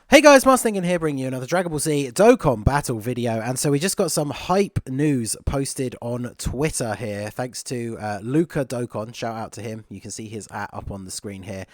Hey guys, Mars Thinking here, bringing you another Dragon Ball Z Dokkan battle video. And so we just got some hype news posted on Twitter here, thanks to Luca Dokkan. Shout out to him. You can see his up on the screen here.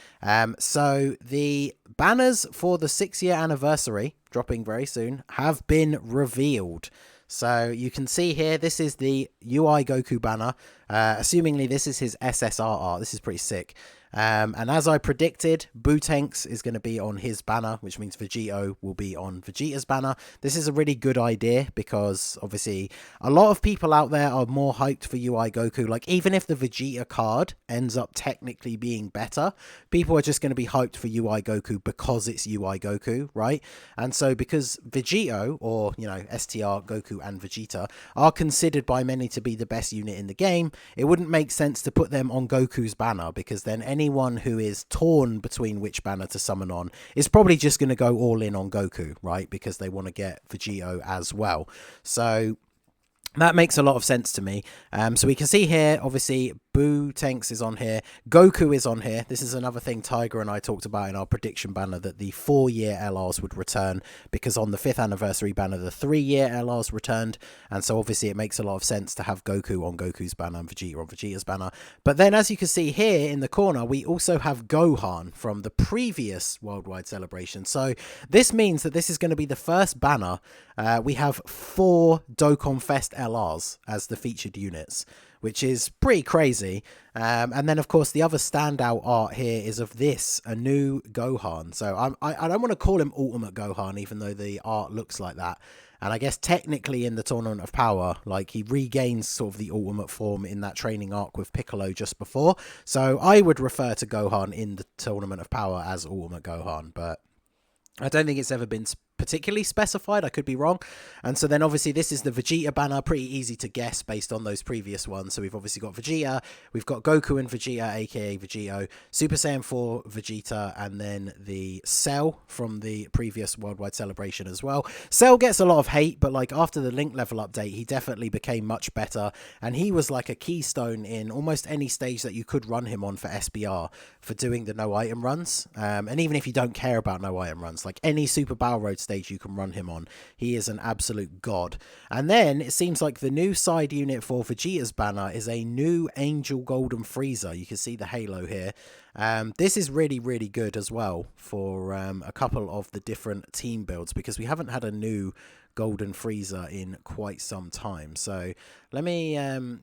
So the banners for the 6-year anniversary, dropping very soon, have been revealed. So you can see here, this is the UI Goku banner. Assumingly this is his SSR art. This is pretty sick. And as I predicted, Bootanks is going to be on his banner, which means Vegito will be on Vegeta's banner. This is a really good idea because obviously a lot of people out there are more hyped for UI Goku. Like even if the Vegeta card ends up technically being better, people are just going to be hyped for UI Goku because it's UI Goku, right? And so because Vegito, or you know, STR, Goku and Vegeta, are considered by many to be the best unit in the game, it wouldn't make sense to put them on Goku's banner because then anyone who is torn between which banner to summon on is probably just going to go all in on Goku, right? Because they want to get Vegito as well. So that makes a lot of sense to me. So we can see here, obviously, Bootanks is on here. Goku is on here. This is another thing Tiger and I talked about in our prediction banner, that the 4-year LRs would return because on the 5th anniversary banner, the 3-year LRs returned. And so obviously it makes a lot of sense to have Goku on Goku's banner and Vegeta on Vegeta's banner. But then as you can see here in the corner, we also have Gohan from the previous worldwide celebration. So this means that this is going to be the first banner. We have 4 Dokkan Fest LRs as the featured units, which is pretty crazy. And then, of course, the other standout art here is of this, a new Gohan. So I don't want to call him Ultimate Gohan, even though the art looks like that. And I guess technically in the Tournament of Power, like he regains sort of the ultimate form in that training arc with Piccolo just before. So I would refer to Gohan in the Tournament of Power as Ultimate Gohan, but I don't think it's ever been particularly specified. I could be wrong. And so then obviously this is the Vegeta banner, pretty easy to guess based on those previous ones. So we've obviously got Vegeta, we've got Goku and Vegeta, aka Vegito, Super Saiyan 4 Vegeta, and then the Cell from the previous worldwide celebration as well. Cell gets a lot of hate, but like after the link level update, he definitely became much better, and he was like a keystone in almost any stage that you could run him on for SBR for doing the no item runs. And even if you don't care about no item runs, like any Super Battle Road stage you can run him on, he is an absolute god. And then it seems like the new side unit for Vegeta's banner is a new Angel Golden Frieza. You can see the halo here. This is really, really good as well for a couple of the different team builds, because we haven't had a new Golden Frieza in quite some time. So let me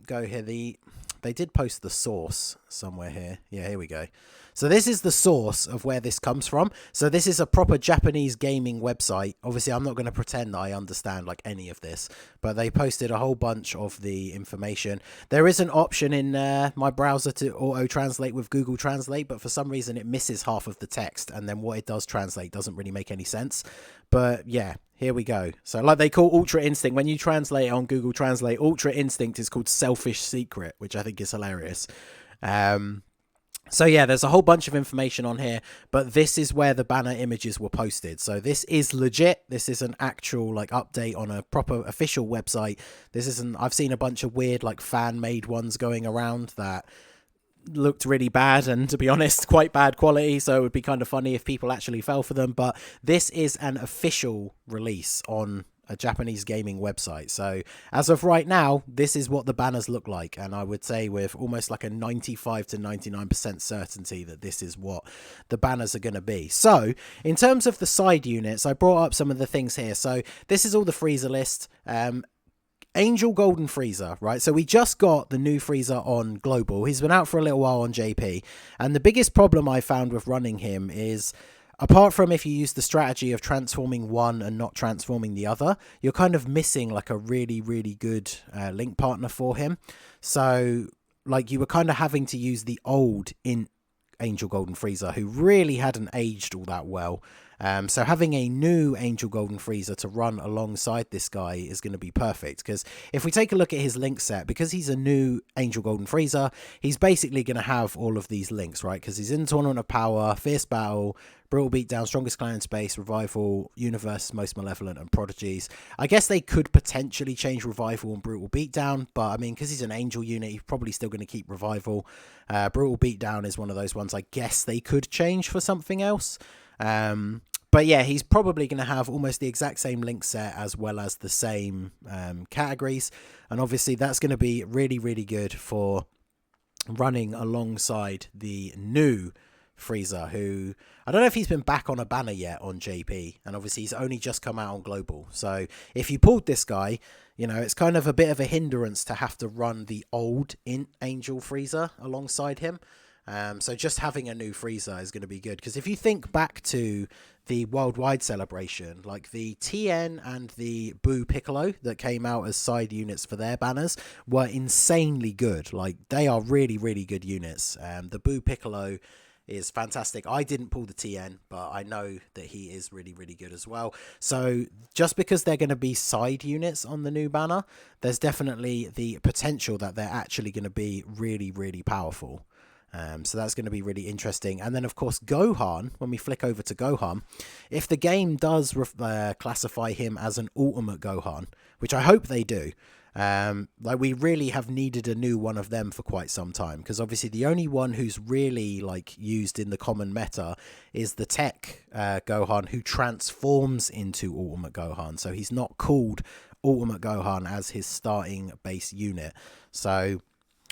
go here. They did post the source somewhere here. Yeah, here we go. So this is the source of where this comes from. So this is a proper Japanese gaming website. Obviously, I'm not going to pretend that I understand like any of this, but they posted a whole bunch of the information. There is an option in my browser to auto-translate with Google Translate, but for some reason it misses half of the text, and then what it does translate doesn't really make any sense. But yeah, here we go. So like they call Ultra Instinct, when you translate it on Google Translate, Ultra Instinct is called Selfish Secret, which I think is hilarious. So yeah, there's a whole bunch of information on here, but this is where the banner images were posted. So this is legit. This is an actual like update on a proper official website. This isn't, I've seen a bunch of weird like fan-made ones going around that looked really bad, and to be honest, quite bad quality, so it would be kind of funny if people actually fell for them. But this is an official release on a Japanese gaming website. So as of right now, this is what the banners look like, and I would say with almost like a 95 to 99% certainty that this is what the banners are going to be. So in terms of the side units, I brought up some of the things here. So this is all the Frieza list. Angel Golden Frieza, right? So we just got the new Frieza on Global. He's been out for a little while on JP, and the biggest problem I found with running him is, apart from if you use the strategy of transforming one and not transforming the other, you're kind of missing like a really, really good link partner for him. So like you were kind of having to use the old in Angel Golden Frieza, who really hadn't aged all that well. So having a new Angel Golden Frieza to run alongside this guy is going to be perfect, because if we take a look at his link set, because he's a new Angel Golden Frieza, he's basically going to have all of these links, right? Because he's in Tournament of Power, Fierce Battle, Brutal Beatdown, Strongest Clan in Space, Revival, Universe, Most Malevolent, and Prodigies. I guess they could potentially change Revival and Brutal Beatdown, but I mean, because he's an Angel unit, he's probably still going to keep Revival. Brutal Beatdown is one of those ones I guess they could change for something else. But yeah, he's probably going to have almost the exact same link set as well as the same categories. And obviously that's going to be really, really good for running alongside the new FRIEZA, who I don't know if he's been back on a banner yet on JP, and obviously he's only just come out on global. So if you pulled this guy, you know, it's kind of a bit of a hindrance to have to run the old Angel FRIEZA alongside him. So just having a new FRIEZA is going to be good, because if you think back to the worldwide celebration, like the TN and the Boo Piccolo that came out as side units for their banners were insanely good. Like, they are really, really good units. The Boo Piccolo is fantastic. I didn't pull the TN, but I know that he is really, really good as well. So just because they're going to be side units on the new banner, there's definitely the potential that they're actually going to be really, really powerful. So that's going to be really interesting. And then, of course, Gohan, when we flick over to Gohan, if the game does classify him as an ultimate Gohan, which I hope they do, like, we really have needed a new one of them for quite some time, because obviously the only one who's really like used in the common meta is the tech Gohan, who transforms into ultimate Gohan. So he's not called ultimate Gohan as his starting base unit. So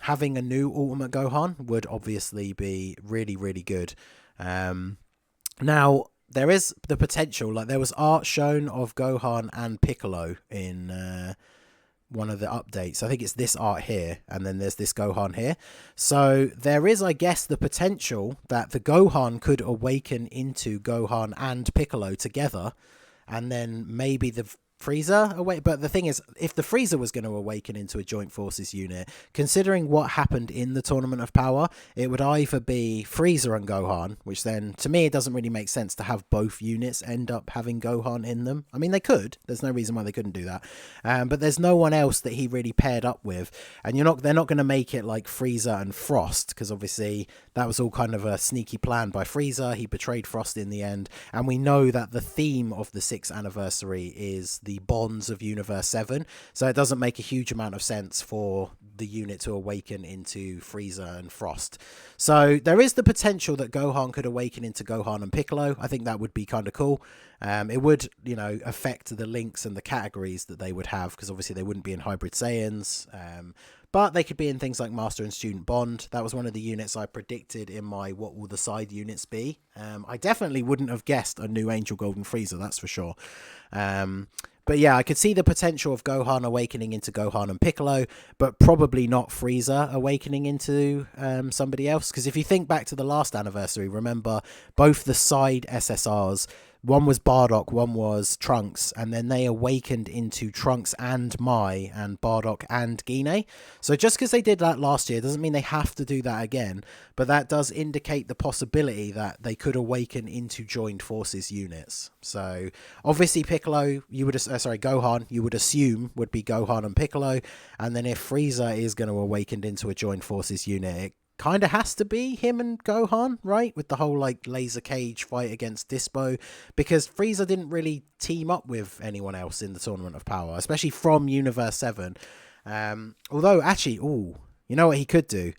having a new ultimate Gohan would obviously be really, really good. Now, there is the potential, like there was art shown of Gohan and Piccolo in one of the updates. I think it's this art here, and then there's this Gohan here. So there is, I guess, the potential that the Gohan could awaken into Gohan and Piccolo together, and then maybe the FRIEZA awake. But the thing is, if the FRIEZA was going to awaken into a joint forces unit, considering what happened in the Tournament of Power, it would either be FRIEZA and Gohan, which then to me it doesn't really make sense to have both units end up having Gohan in them. I mean, they could, there's no reason why they couldn't do that, but there's no one else that he really paired up with. And they're not going to make it like FRIEZA and Frost, because obviously that was all kind of a sneaky plan by FRIEZA. He betrayed Frost in the end, and we know that the theme of the 6th anniversary is the bonds of Universe 7, so it doesn't make a huge amount of sense for the unit to awaken into FRIEZA and Frost. So there is the potential that Gohan could awaken into Gohan and Piccolo. I think that would be kind of cool. It would, you know, affect the links and the categories that they would have, because obviously they wouldn't be in Hybrid Saiyans, but they could be in things like Master and Student Bond. That was one of the units I predicted in my what will the side units be. I definitely wouldn't have guessed a new Angel Golden Frieza, that's for sure. But yeah, I could see the potential of Gohan awakening into Gohan and Piccolo, but probably not Frieza awakening into somebody else. Because if you think back to the last anniversary, remember both the side SSRs, one was Bardock, one was Trunks, and then they awakened into Trunks and Mai and Bardock and Gine. So just because they did that last year doesn't mean they have to do that again, but that does indicate the possibility that they could awaken into joined forces units. So obviously Piccolo, Gohan, you would assume would be Gohan and Piccolo, and then if Frieza is going to awaken into a joined forces unit, it kind of has to be him and Gohan, right? With the whole like laser cage fight against Dispo, because Frieza didn't really team up with anyone else in the Tournament of Power, especially from Universe 7. Although actually, you know what he could do?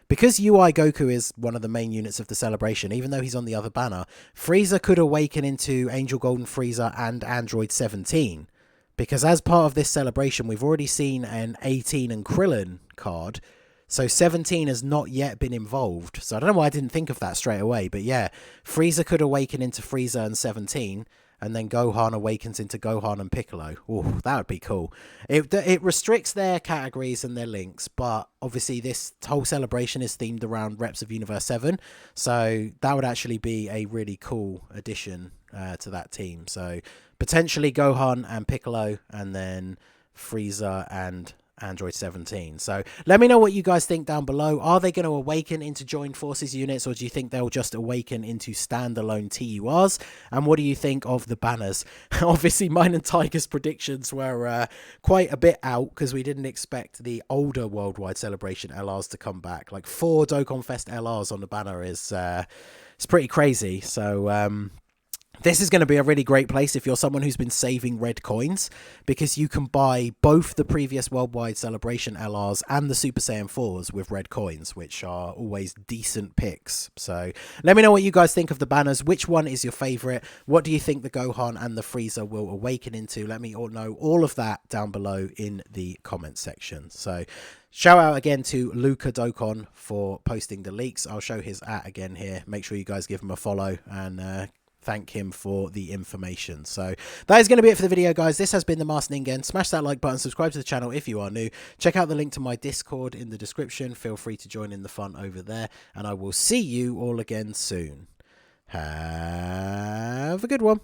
Because UI Goku is one of the main units of the celebration, even though he's on the other banner, Frieza could awaken into Angel Golden Frieza and Android 17. Because as part of this celebration, we've already seen an 18 and Krillin card, so 17 has not yet been involved. So I don't know why I didn't think of that straight away. But yeah, Frieza could awaken into Frieza and 17. And then Gohan awakens into Gohan and Piccolo. Oh, that would be cool. It restricts their categories and their links. But obviously this whole celebration is themed around reps of Universe 7. So that would actually be a really cool addition to that team. So potentially Gohan and Piccolo, and then Frieza and Android 17. So let me know what you guys think down below. Are they going to awaken into joined forces units, or do you think they'll just awaken into standalone TURs? And what do you think of the banners? Obviously mine and Tiger's predictions were quite a bit out, because we didn't expect the older worldwide celebration LRs to come back. Like 4 Dokkan Fest LRs on the banner is it's pretty crazy. So This is going to be a really great place if you're someone who's been saving red coins, because you can buy both the previous Worldwide Celebration LRs and the Super Saiyan 4s with red coins, which are always decent picks. So let me know what you guys think of the banners. Which one is your favorite? What do you think the Gohan and the Frieza will awaken into? Let me all know all of that down below in the comment section. So shout out again to Luca Dokkan for posting the leaks. I'll show his @ again here. Make sure you guys give him a follow and thank him for the information. So that is going to be it for the video, guys. This has been the Masked Ningen. Smash that like button, subscribe to the channel if you are new. Check out the link to my Discord in the description. Feel free to join in the fun over there, and I will see you all again soon. Have a good one.